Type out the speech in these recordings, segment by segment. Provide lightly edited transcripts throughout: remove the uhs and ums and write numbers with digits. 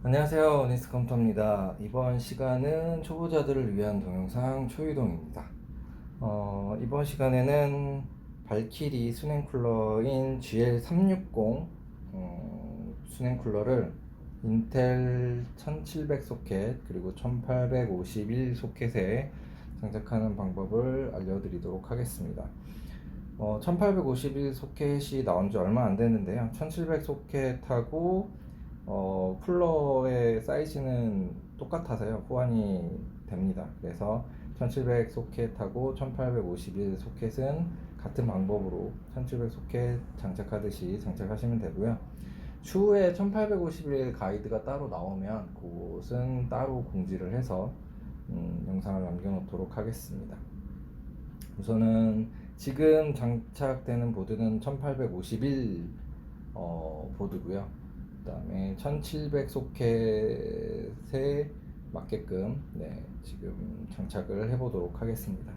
안녕하세요, 오니스 컴퓨터입니다. 이번 시간은 초보자들을 위한 동영상 초유동입니다. 이번 시간에는 발키리 수냉 쿨러인 GL360 수냉 쿨러를 인텔 1700 소켓 그리고 1851 소켓에 장착하는 방법을 알려드리도록 하겠습니다. 1851 소켓이 나온 지 얼마 안 됐는데요. 1700 소켓하고 쿨러의 사이즈는 똑같아서요. 호환이 됩니다. 그래서 1700 소켓하고 1851 소켓은 같은 방법으로 1700 소켓 장착하듯이 장착하시면 되고요. 추후에 1851 가이드가 따로 나오면 그것은 따로 공지를 해서 영상을 남겨놓도록 하겠습니다. 우선은 지금 장착되는 보드는 1851 보드고요. 그 다음에 1700 소켓에 맞게끔 지금 장착을 해보도록 하겠습니다.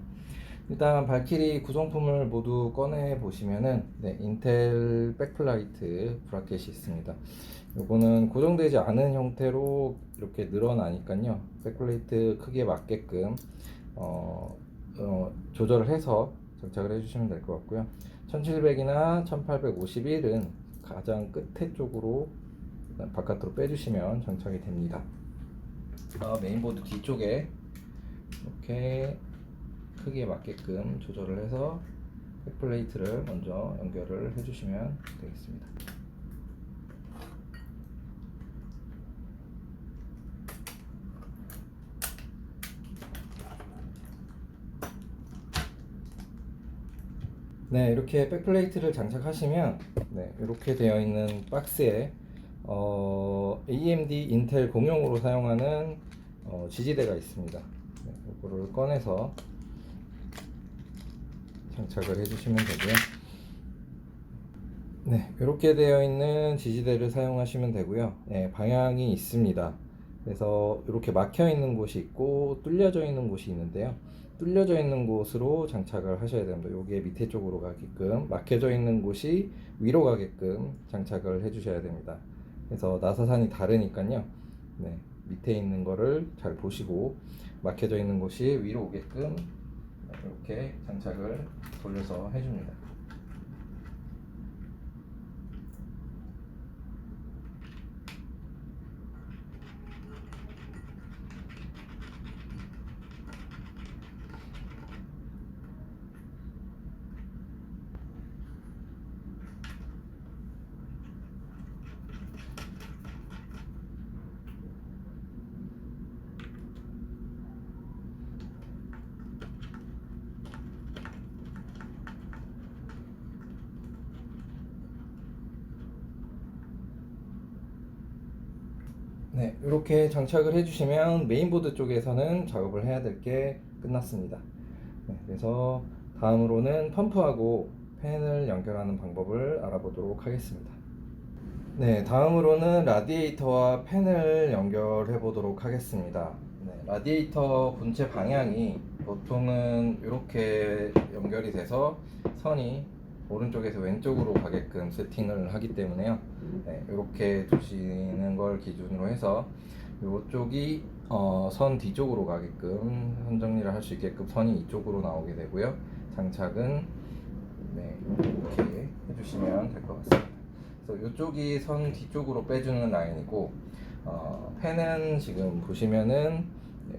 일단 발키리 구성품을 모두 꺼내 보시면은 인텔 백플라이트 브라켓이 있습니다. 요거는 고정되지 않은 형태로 이렇게 늘어나니까요, 백플레이트 크기에 맞게끔 조절을 해서 장착을 해주시면 될 것 같고요. 1700이나 1851은 가장 끝에 쪽으로 바깥으로 빼주시면 장착이 됩니다. 메인보드 뒤쪽에 이렇게 크기에 맞게끔 조절을 해서 백플레이트를 먼저 연결을 해주시면 되겠습니다. 이렇게 백플레이트를 장착하시면 이렇게 되어 있는 박스에 AMD 인텔 공용으로 사용하는 지지대가 있습니다. 이거를 꺼내서 장착을 해주시면 되고요. 이렇게 되어 있는 지지대를 사용하시면 되고요. 방향이 있습니다. 그래서 이렇게 막혀 있는 곳이 있고 뚫려져 있는 곳이 있는데요. 뚫려져 있는 곳으로 장착을 하셔야 됩니다. 여기에 밑에 쪽으로 가게끔, 막혀져 있는 곳이 위로 가게끔 장착을 해 주셔야 됩니다. 그래서 나사산이 다르니까요. 밑에 있는 거를 잘 보시고 막혀져 있는 곳이 위로 오게끔 이렇게 장착을 돌려서 해줍니다. 이렇게 장착을 해주시면 메인보드 쪽에서는 작업을 해야 될 게 끝났습니다. 그래서 다음으로는 펌프하고 팬을 연결하는 방법을 알아보도록 하겠습니다. 다음으로는 라디에이터와 팬을 연결해 보도록 하겠습니다. 라디에이터 본체 방향이 보통은 이렇게 연결이 돼서 선이 오른쪽에서 왼쪽으로 가게끔 세팅을 하기 때문에요. 이렇게 두시는 걸 기준으로 해서 이쪽이 선 뒤쪽으로 가게끔 선 정리를 할 수 있게끔 선이 이쪽으로 나오게 되고요. 장착은 이렇게 해주시면 될 것 같습니다. 그래서 이쪽이 선 뒤쪽으로 빼주는 라인이고, 팬은 지금 보시면은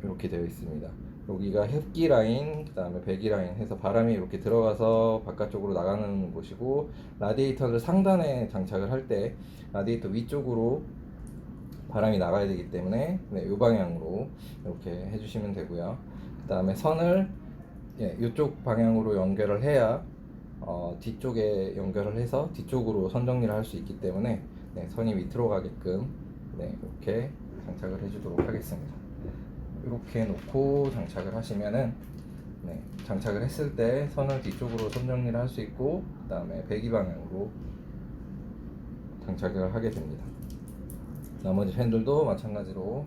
이렇게 되어 있습니다. 여기가 흡기 라인, 그 다음에 배기 라인 해서 바람이 이렇게 들어가서 바깥쪽으로 나가는 곳이고, 라디에이터를 상단에 장착을 할 때 라디에이터 위쪽으로 바람이 나가야 되기 때문에 이 방향으로 이렇게 해주시면 되고요. 그 다음에 선을 이쪽 방향으로 연결을 해야 뒤쪽에 연결을 해서 뒤쪽으로 선 정리를 할 수 있기 때문에 선이 밑으로 가게끔 이렇게 장착을 해주도록 하겠습니다. 이렇게 놓고 장착을 하시면은 장착을 했을 때 선을 뒤쪽으로 선 정리를 할 수 있고, 그 다음에 배기 방향으로 장착을 하게 됩니다. 나머지 팬들도 마찬가지로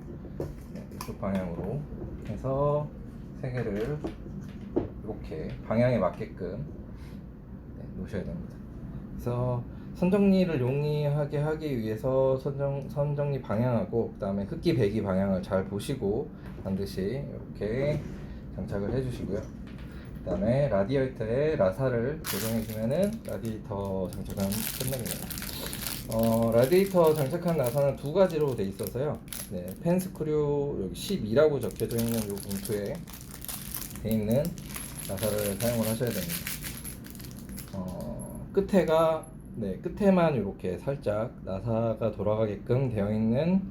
이쪽 방향으로 해서 세 개를 이렇게 방향에 맞게끔 놓으셔야 됩니다. 그래서 선정리를 용이하게 하기 위해서 선정리 방향하고 그 다음에 흡기 배기 방향을 잘 보시고 반드시 이렇게 장착을 해주시고요. 그 다음에 라디에이터에 라사를 고정해주면은 라디에이터 장착은 끝납니다. 라디에이터 장착한 라사는 두 가지로 돼 있어서요. 네, 펜 스크류 여기 12라고 적혀져 있는 이 봉투에 돼 있는 라사를 사용을 하셔야 됩니다. 끝에만 이렇게 살짝 나사가 돌아가게끔 되어 있는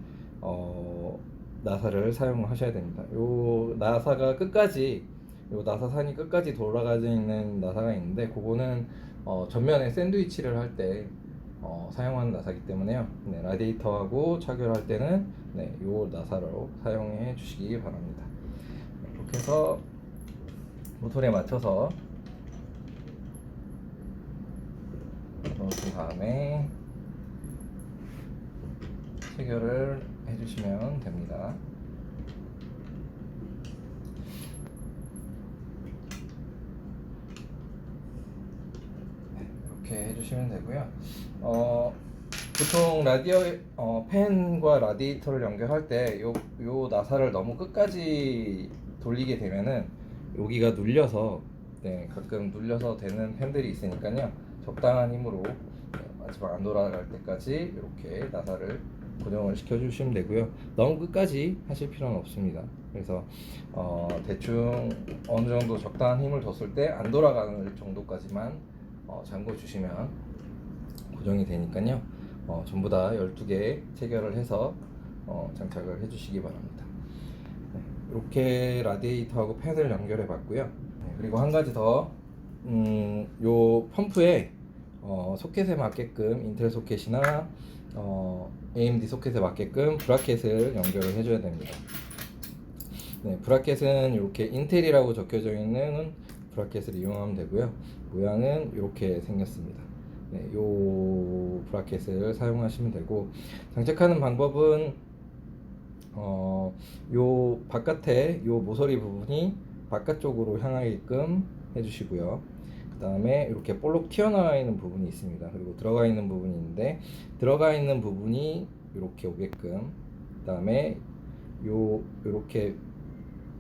나사를 사용하셔야 됩니다. 요 나사가 끝까지, 요 나사산이 끝까지 돌아가져 있는 나사가 있는데 그거는 전면에 샌드위치를 할 때 사용하는 나사이기 때문에요. 네, 라디에이터하고 차결할 때는 네, 요 나사로 사용해 주시기 바랍니다. 네, 이렇게 해서 모tor에 맞춰서 넣으신 다음에 체결을 해주시면 됩니다. 이렇게 해주시면 되고요. 보통 팬과 라디에이터를 연결할 때 요 나사를 너무 끝까지 돌리게 되면은 여기가 눌려서 네, 가끔 눌려서 되는 팬들이 있으니까요. 적당한 힘으로 마지막 안 돌아갈 때까지 이렇게 나사를 고정을 시켜 주시면 되고요. 너무 끝까지 하실 필요는 없습니다. 그래서 대충 어느 정도 적당한 힘을 줬을 때 안 돌아가는 정도까지만 잠궈 주시면 고정이 되니까요. 전부 다 12개 체결을 해서 장착을 해 주시기 바랍니다. 네, 이렇게 라디에이터하고 팬을 연결해 봤고요. 네, 그리고 한 가지 더, 요 펌프에 소켓에 맞게끔 인텔 소켓이나 AMD 소켓에 맞게끔 브라켓을 연결을 해줘야 됩니다. 네, 브라켓은 이렇게 인텔이라고 적혀져 있는 브라켓을 이용하면 되고요. 모양은 이렇게 생겼습니다. 네, 요 브라켓을 사용하시면 되고, 장착하는 방법은 요 바깥에 요 모서리 부분이 바깥쪽으로 향하게끔 해주시고요. 그 다음에 이렇게 볼록 튀어나와 있는 부분이 있습니다. 그리고 들어가 있는 부분이 있는데, 들어가 있는 부분이 이렇게 오게끔, 그 다음에 요렇게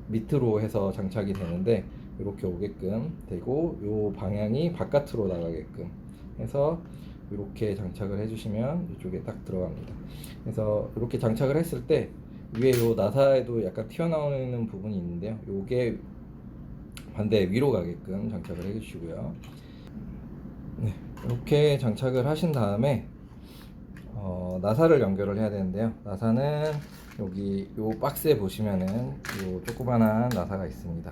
밑으로 해서 장착이 되는데 이렇게 오게끔 되고, 요 방향이 바깥으로 나가게끔 해서 이렇게 장착을 해주시면 이쪽에 딱 들어갑니다. 그래서 이렇게 장착을 했을 때 위에 요 나사에도 약간 튀어나오는 부분이 있는데요. 요게 반대 위로 가게끔 장착을 해주시고요. 네, 이렇게 장착을 하신 다음에 나사를 연결을 해야 되는데요. 나사는 여기 요 박스에 보시면은 요 조그만한 나사가 있습니다.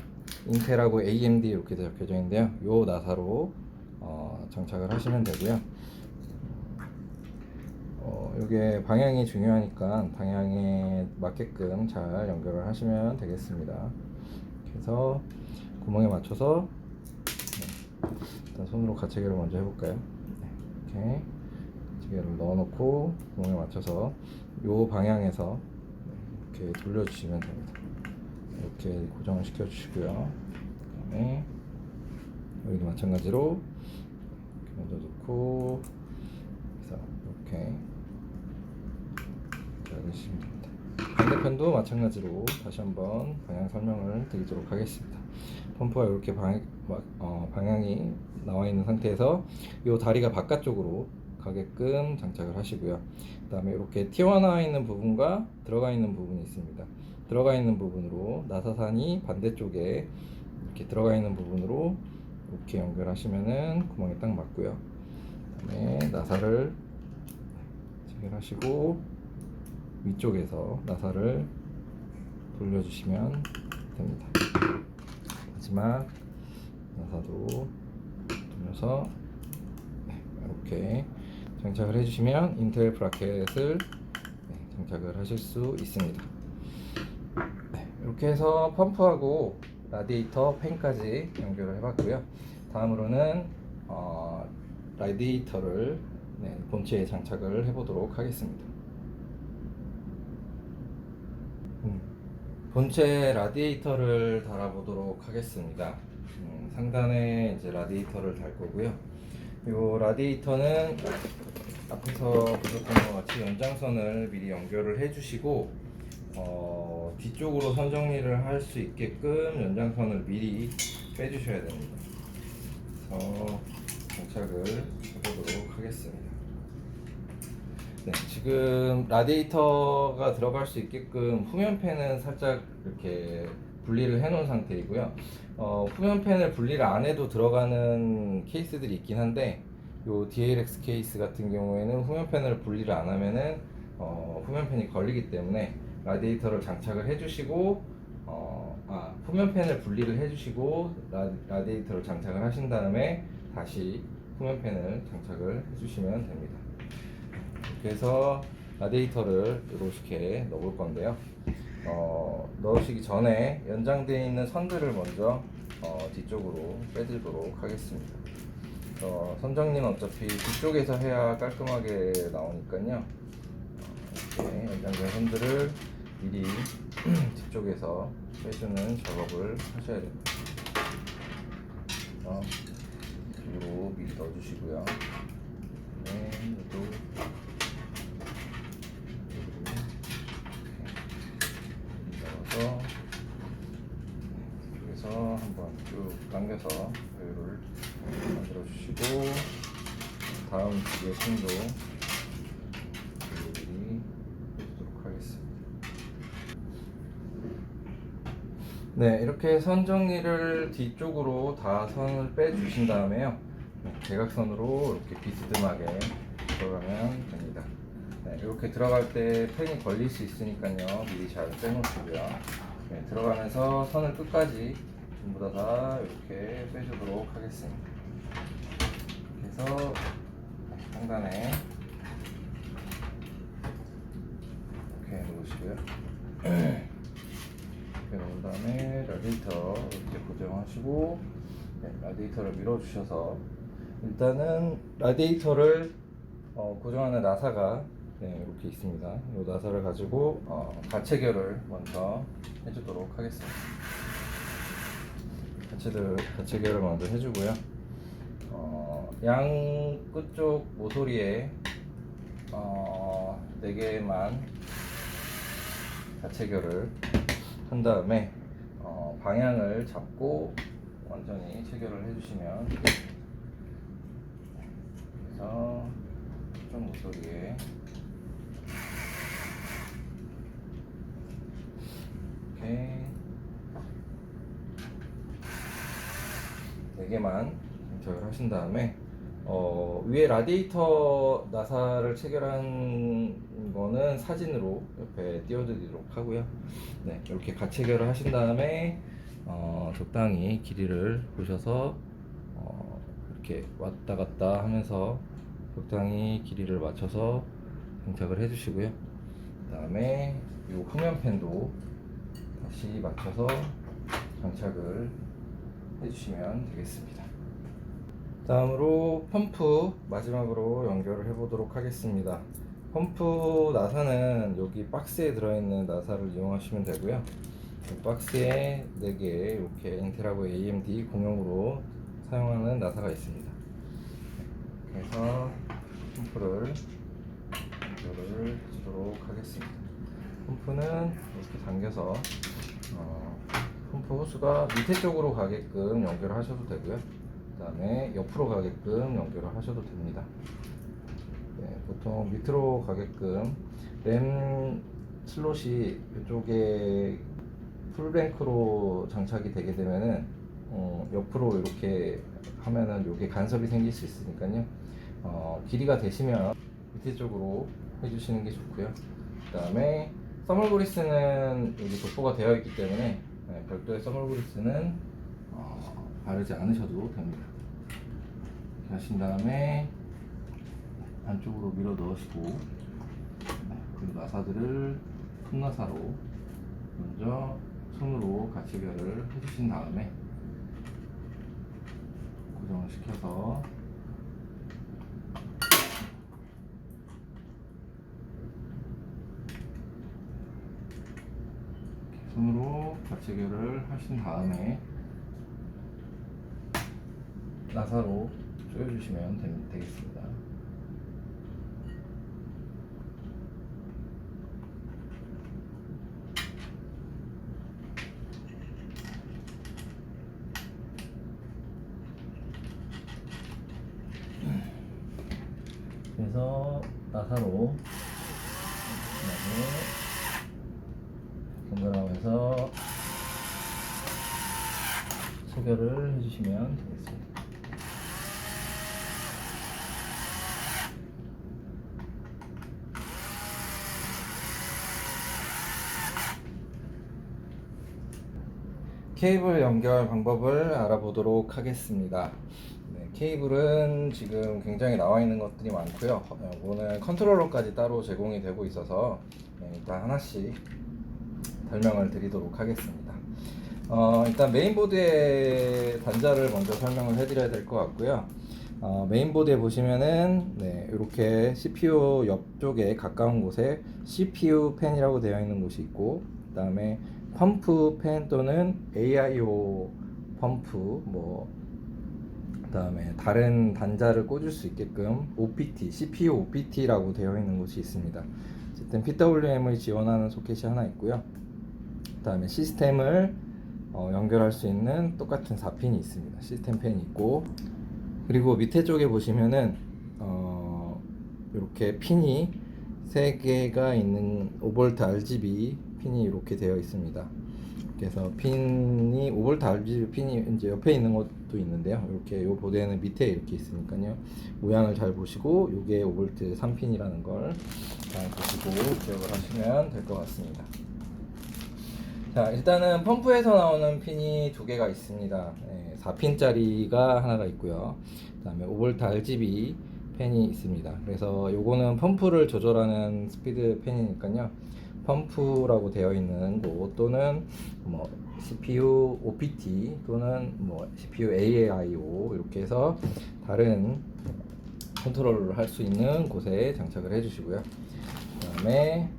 인텔하고 AMD 이렇게 적혀져 있는데요. 요 나사로 장착을 하시면 되고요. 이게 방향이 중요하니까 방향에 맞게끔 잘 연결을 하시면 되겠습니다. 그래서 구멍에 맞춰서 일단 손으로 가체결을 먼저 해볼까요? 이렇게 가체결을 넣어놓고 구멍에 맞춰서 이 방향에서 이렇게 돌려주시면 됩니다. 이렇게 고정을 시켜주시고요. 그다음에 여기도 마찬가지로 이렇게 먼저 놓고 그래서 이렇게 잘해주시면 됩니다. 반대편도 마찬가지로 다시 한번 방향 설명을 드리도록 하겠습니다. 펌프가 이렇게 방향이 나와 있는 상태에서 이 다리가 바깥쪽으로 가게끔 장착을 하시고요. 그 다음에 이렇게 튀어나와 있는 부분과 들어가 있는 부분이 있습니다. 들어가 있는 부분으로 나사산이 반대쪽에 이렇게 들어가 있는 부분으로 이렇게 연결하시면은 구멍에 딱 맞고요. 그 다음에 나사를 체결하시고 위쪽에서 나사를 돌려주시면 됩니다. 마지막 나사도 돌려서 이렇게 장착을 해주시면 인텔 브라켓을 장착을 하실 수 있습니다. 이렇게 해서 펌프하고 라디에이터 팬까지 연결을 해봤고요. 다음으로는 라디에이터를 본체에 장착을 해보도록 하겠습니다. 본체 라디에이터를 달아보도록 하겠습니다. 상단에 이제 라디에이터를 달 거고요. 요 라디에이터는 앞에서 보셨던 것 같이 연장선을 미리 연결을 해주시고 뒤쪽으로 선 정리를 할 수 있게끔 연장선을 미리 빼주셔야 됩니다. 그래서 장착을 해보도록 하겠습니다. 네, 지금 라디에이터가 들어갈 수 있게끔 후면팬은 살짝 이렇게 분리를 해 놓은 상태이고요. 후면팬을 분리를 안 해도 들어가는 케이스들이 있긴 한데, 요 DLX 케이스 같은 경우에는 후면팬을 분리를 안 하면은 후면팬이 걸리기 때문에 라디에이터를 장착을 해주시고, 후면팬을 분리를 해주시고 라디에이터를 장착을 하신 다음에 다시 후면팬을 장착을 해주시면 됩니다. 그래서 라디에이터를 이렇게 넣을 건데요. 넣으시기 전에 연장되어 있는 선들을 먼저 뒤쪽으로 빼들도록 하겠습니다. 선 정리는 어차피 뒤쪽에서 해야 깔끔하게 나오니까요. 이렇게 연장된 선들을 미리 뒤쪽에서 빼주는 작업을 하셔야 됩니다. 뒤로 미리 넣어주시고요. 네, 또 이쪽에서 한번 쭉 당겨서 여유를 만들어 주시고, 다음 두 개의 핀도 미리 해주도록 하겠습니다. 네, 이렇게 선 정리를 뒤쪽으로 다 선을 빼 주신 다음에요, 대각선으로 이렇게 비스듬하게 들어가면 됩니다. 네, 이렇게 들어갈 때 펜이 걸릴 수 있으니까요, 미리 잘 빼놓으시고요. 네, 들어가면서 선을 끝까지 전부 다 이렇게 빼주도록 하겠습니다. 그래서 상단에 이렇게 놓으시고요. 이렇게 놓은 다음에 라디에이터 이렇게 고정하시고, 네, 라디에이터를 밀어주셔서, 일단은 라디에이터를 고정하는 나사가 이렇게 있습니다. 이 나사를 가지고 가체결을 먼저 해주도록 하겠습니다. 가체결을 먼저 해주고요. 양 끝쪽 모서리에 4개만 가체결을 한 다음에 방향을 잡고 완전히 체결을 해주시면 되겠습니다. 그래서 끝쪽 모서리에 이렇게 4개만 장착을 하신 다음에 위에 라디에이터 나사를 체결한 거는 사진으로 옆에 띄워드리도록 하고요. 네, 이렇게 가체결을 하신 다음에 적당히 길이를 보셔서 이렇게 왔다 갔다 하면서 적당히 길이를 맞춰서 장착을 해주시고요. 그 다음에 이 후면팬도 다시 맞춰서 장착을 해주시면 되겠습니다. 다음으로 펌프 마지막으로 연결을 해 보도록 하겠습니다. 펌프 나사는 여기 박스에 들어있는 나사를 이용하시면 되고요. 박스에 4개 이렇게 인텔하고 AMD 공용으로 사용하는 나사가 있습니다. 그래서 펌프를 연결을 해주도록 하겠습니다. 펌프는 이렇게 당겨서 펌프 호스가 밑에 쪽으로 가게끔 연결을 하셔도 되고요. 그 다음에 옆으로 가게끔 연결을 하셔도 됩니다. 네, 보통 밑으로 가게끔 램 슬롯이 이쪽에 풀뱅크로 장착이 되게 되면은 옆으로 이렇게 하면은 요게 간섭이 생길 수 있으니까요. 길이가 되시면 밑에 쪽으로 해주시는 게 좋고요. 그 다음에 써멀 그리스는 여기 도포가 되어 있기 때문에 별도의 써멀 그리스는 바르지 않으셔도 됩니다. 이렇게 하신 다음에 안쪽으로 밀어 넣으시고, 그리고 나사들을 손나사로 먼저 손으로 가체결을 해주신 다음에 고정을 시켜서 손으로 가체결을 하신 다음에 나사로 조여주시면 되겠습니다. 그래서 나사로 번갈아가면서 소결을 해주시면 되겠습니다. 케이블 연결 방법을 알아보도록 하겠습니다. 네, 케이블은 지금 굉장히 나와 있는 것들이 많고요. 이거는 컨트롤러까지 따로 제공이 되고 있어서 일단 하나씩 설명을 드리도록 하겠습니다. 일단 메인보드의 단자를 먼저 설명을 해드려야 될 것 같고요. 메인보드에 보시면은 이렇게 CPU 옆쪽에 가까운 곳에 CPU 펜이라고 되어 있는 곳이 있고, 그 다음에 펌프 펜 또는 AIO 펌프, 그 다음에 다른 단자를 꽂을 수 있게끔 OPT, CPU OPT라고 되어 있는 곳이 있습니다. 어쨌든 PWM을 지원하는 소켓이 하나 있고요. 그 다음에 시스템을 연결할 수 있는 똑같은 4핀이 있습니다. 시스템 펜이 있고, 그리고 밑에 쪽에 보시면은 이렇게 핀이 3개가 있는 5V RGB 핀이 이렇게 되어 있습니다. 그래서 핀이 5V RGB 핀이 이제 옆에 있는 것도 있는데요. 이렇게 이 보드에는 밑에 이렇게 있으니까요. 모양을 잘 보시고 이게 5V 3핀이라는 걸 잘 보시고 기억을 하시면 될 것 같습니다. 자, 일단은 펌프에서 나오는 핀이 2개가 있습니다. 4핀짜리가 하나가 있고요. 그 다음에 5V RGB 펜이 있습니다. 그래서 요거는 펌프를 조절하는 스피드 펜이니까요. 펌프라고 되어 있는 곳 또는 CPU OPT 또는 CPU AIO 이렇게 해서 다른 컨트롤을 할 수 있는 곳에 장착을 해주시고요. 그 다음에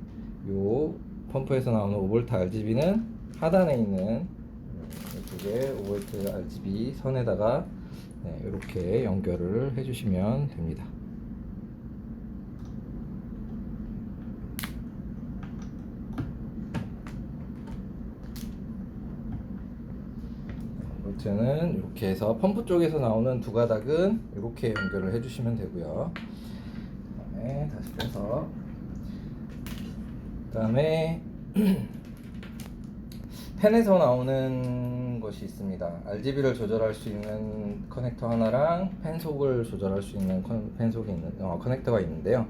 요 펌프에서 나오는 5V RGB는 하단에 있는 이쪽에 5V RGB 선에다가 이렇게 연결을 해주시면 됩니다. 볼트는 이렇게 해서 펌프 쪽에서 나오는 2가닥은 이렇게 연결을 해주시면 되고요. 그다음에 다시 빼서, 그다음에 펜에서 나오는 것이 있습니다. RGB를 조절할 수 있는 커넥터 하나랑 펜속을 조절할 수 있는 커넥터가 있는데요.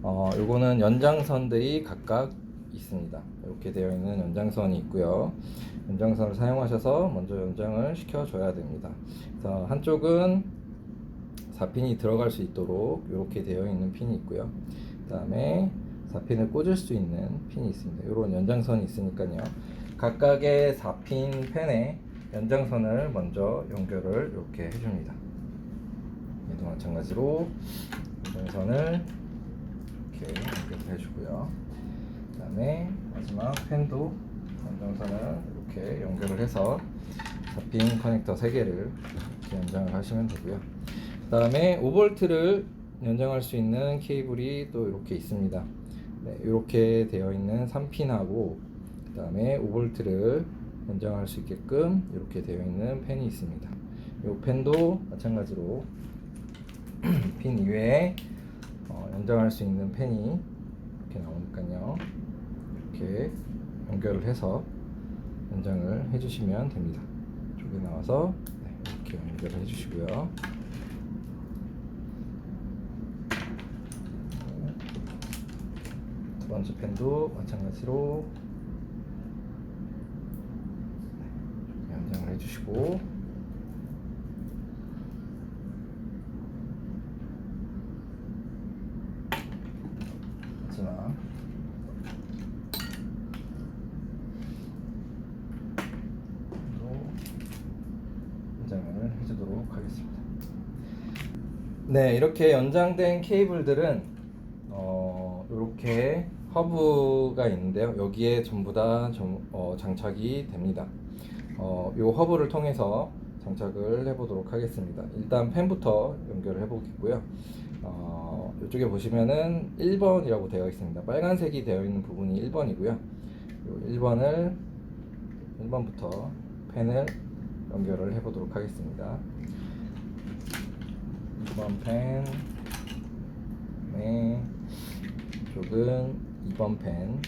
요거는 연장선들이 각각 있습니다. 이렇게 되어 있는 연장선이 있고요. 연장선을 사용하셔서 먼저 연장을 시켜줘야 됩니다. 그래서 한쪽은 4핀이 들어갈 수 있도록 이렇게 되어 있는 핀이 있고요. 그 다음에 4핀을 꽂을 수 있는 핀이 있습니다. 이런 연장선이 있으니까요. 각각의 4핀 펜에 연장선을 먼저 연결을 이렇게 해줍니다. 얘도 마찬가지로 연장선을 이렇게 연결을 해주고요. 그 다음에 마지막 펜도 연장선을 이렇게 연결을 해서 4핀 커넥터 3개를 이렇게 연장을 하시면 되고요. 그 다음에 5V를 연장할 수 있는 케이블이 또 이렇게 있습니다. 이렇게 되어 있는 3핀하고 그 다음에 5V를 연장할 수 있게끔 이렇게 되어 있는 펜이 있습니다. 이 펜도 마찬가지로 핀 이외에 연장할 수 있는 펜이 이렇게 나오니까요. 이렇게 연결을 해서 연장을 해주시면 됩니다. 이쪽에 나와서 이렇게 연결을 해주시고요. 두 번째 펜도 마찬가지로 연장을 해주시고, 마지막 연장을 해주도록 하겠습니다. 네, 이렇게 연장된 케이블들은 이렇게 허브가 있는데요. 여기에 전부 다 장착이 됩니다. 이 허브를 통해서 장착을 해보도록 하겠습니다. 일단 펜부터 연결을 해보겠고요. 이쪽에 보시면은 1번이라고 되어 있습니다. 빨간색이 되어 있는 부분이 1번이고요. 1번부터 펜을 연결을 해보도록 하겠습니다. 2번 펜, 네, 이쪽은 2번 펜,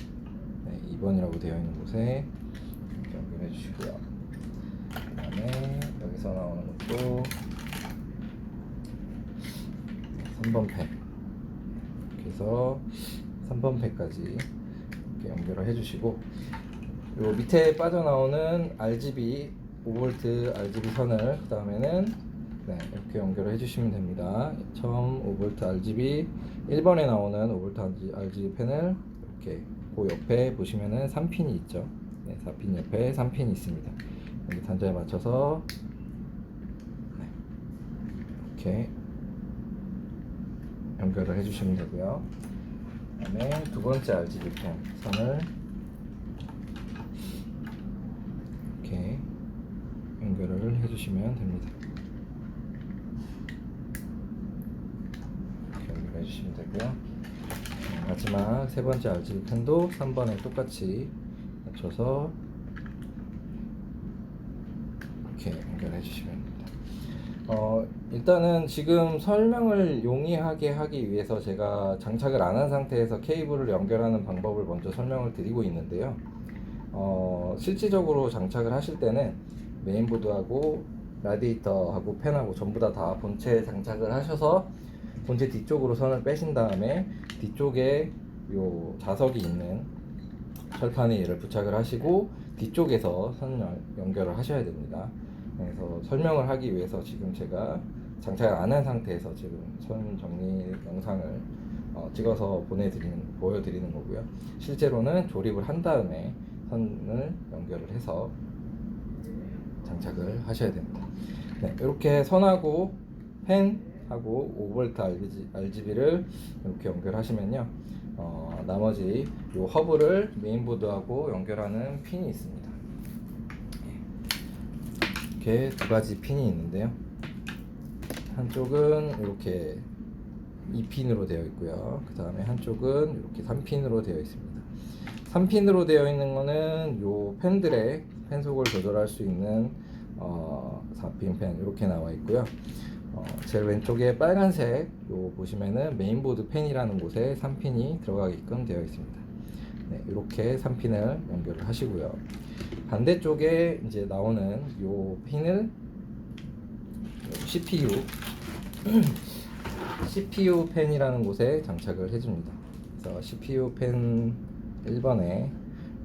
네, 2번이라고 되어 있는 곳에 연결해 주시고요. 그 다음에 여기서 나오는 것도 3번 펜, 이렇게 해서 3번 펜까지 이렇게 연결을 해주시고, 요 밑에 빠져나오는 RGB 5V RGB 선을 그 다음에는 이렇게 연결을 해주시면 됩니다. 처음 5V RGB 1번에 나오는 5V RGB 펜을 이렇게 그 옆에 보시면은 3핀이 있죠. 4핀 옆에 3핀이 있습니다. 여기 단자에 맞춰서 이렇게 연결을 해주시면 되고요. 그 다음에 두 번째 RGB 펜 선을 이렇게 연결을 해주시면 됩니다. 이렇게 연결해 주시면 되고요. 마지막 세 번째 RGB 펜도 3번에 똑같이 맞춰서 이렇게 연결해 주시면 됩니다. 일단은 지금 설명을 용이하게 하기 위해서 제가 장착을 안 한 상태에서 케이블을 연결하는 방법을 먼저 설명을 드리고 있는데요. 실질적으로 장착을 하실 때는 메인보드하고 라디에이터하고 팬하고 전부 다 본체에 장착을 하셔서 본체 뒤쪽으로 선을 빼신 다음에 뒤쪽에 요 자석이 있는 철판에 얘를 부착을 하시고 뒤쪽에서 선 연결을 하셔야 됩니다. 그래서 설명을 하기 위해서 지금 제가 장착을 안 한 상태에서 지금 선 정리 영상을 찍어서 보여드리는 거고요. 실제로는 조립을 한 다음에 선을 연결을 해서 장착을 하셔야 됩니다. 이렇게 선하고 펜하고 5V RGB를 이렇게 연결하시면요, 나머지 이 허브를 메인보드하고 연결하는 핀이 있습니다. 이렇게 두 가지 핀이 있는데요, 한쪽은 이렇게 2핀으로 되어 있고요. 그 다음에 한쪽은 이렇게 3핀으로 되어 있습니다. 3핀으로 되어 있는 거는 요 펜들의 펜속을 조절할 수 있는 4핀 펜 이렇게 나와 있고요. 제일 왼쪽에 빨간색 요 보시면은 메인보드 펜이라는 곳에 3핀이 들어가게끔 되어 있습니다. 이렇게 3핀을 연결을 하시고요. 반대쪽에 이제 나오는 요 핀을 CPU 펜이라는 곳에 장착을 해줍니다. 그래서 CPU 펜 1번에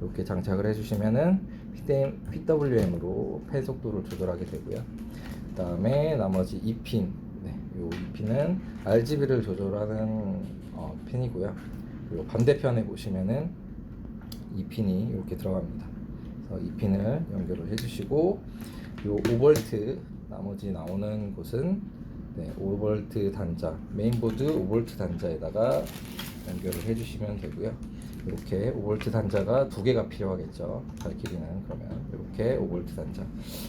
이렇게 장착을 해주시면은 PWM으로 펜 속도를 조절하게 되고요. 그 다음에 나머지 2핀, 요 2핀은 RGB를 조절하는 핀이고요. 그리고 반대편에 보시면은 2핀이 이렇게 들어갑니다. 그래서 2핀을 연결을 해주시고, 요 5V 나머지 나오는 곳은 5V 단자, 메인보드 5V 단자에다가 연결을 해주시면 되고요. 이렇게 5V 단자가 두 개가 필요하겠죠. 발키리는 그러면 이렇게 5V 단자.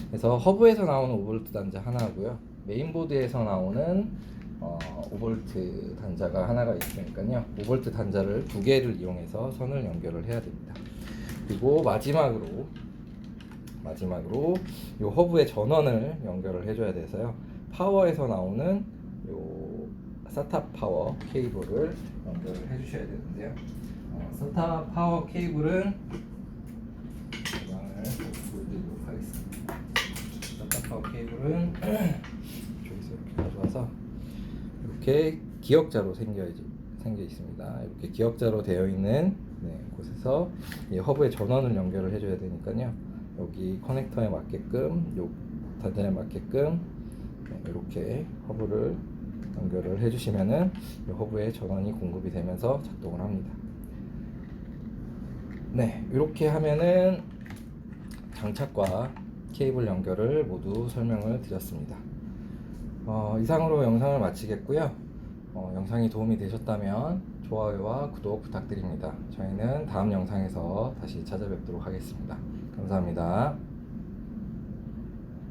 그래서 허브에서 나오는 5V 단자 하나고요. 메인보드에서 나오는 5V 단자가 하나가 있으니까요. 5V 단자를 두 개를 이용해서 선을 연결을 해야 됩니다. 그리고 마지막으로 이 허브의 전원을 연결을 해줘야 돼서요. 파워에서 나오는 요 SATA 파워 케이블을 연결을 해주셔야 되는데요. SATA 파워 케이블은 영상을 보여드리도록 하겠습니다. SATA 파워 케이블은 저기서 이렇게 가져와서 이렇게 기역자로 생겨 있습니다. 이렇게 기역자로 되어 있는 곳에서 이 허브의 전원을 연결을 해줘야 되니까요. 여기 커넥터에 맞게끔, 요 단자에 맞게끔 이렇게 허브를 연결을 해주시면은 이 허브에 전원이 공급이 되면서 작동을 합니다. 이렇게 하면은 장착과 케이블 연결을 모두 설명을 드렸습니다. 이상으로 영상을 마치겠고요. 영상이 도움이 되셨다면 좋아요와 구독 부탁드립니다. 저희는 다음 영상에서 다시 찾아뵙도록 하겠습니다. 감사합니다.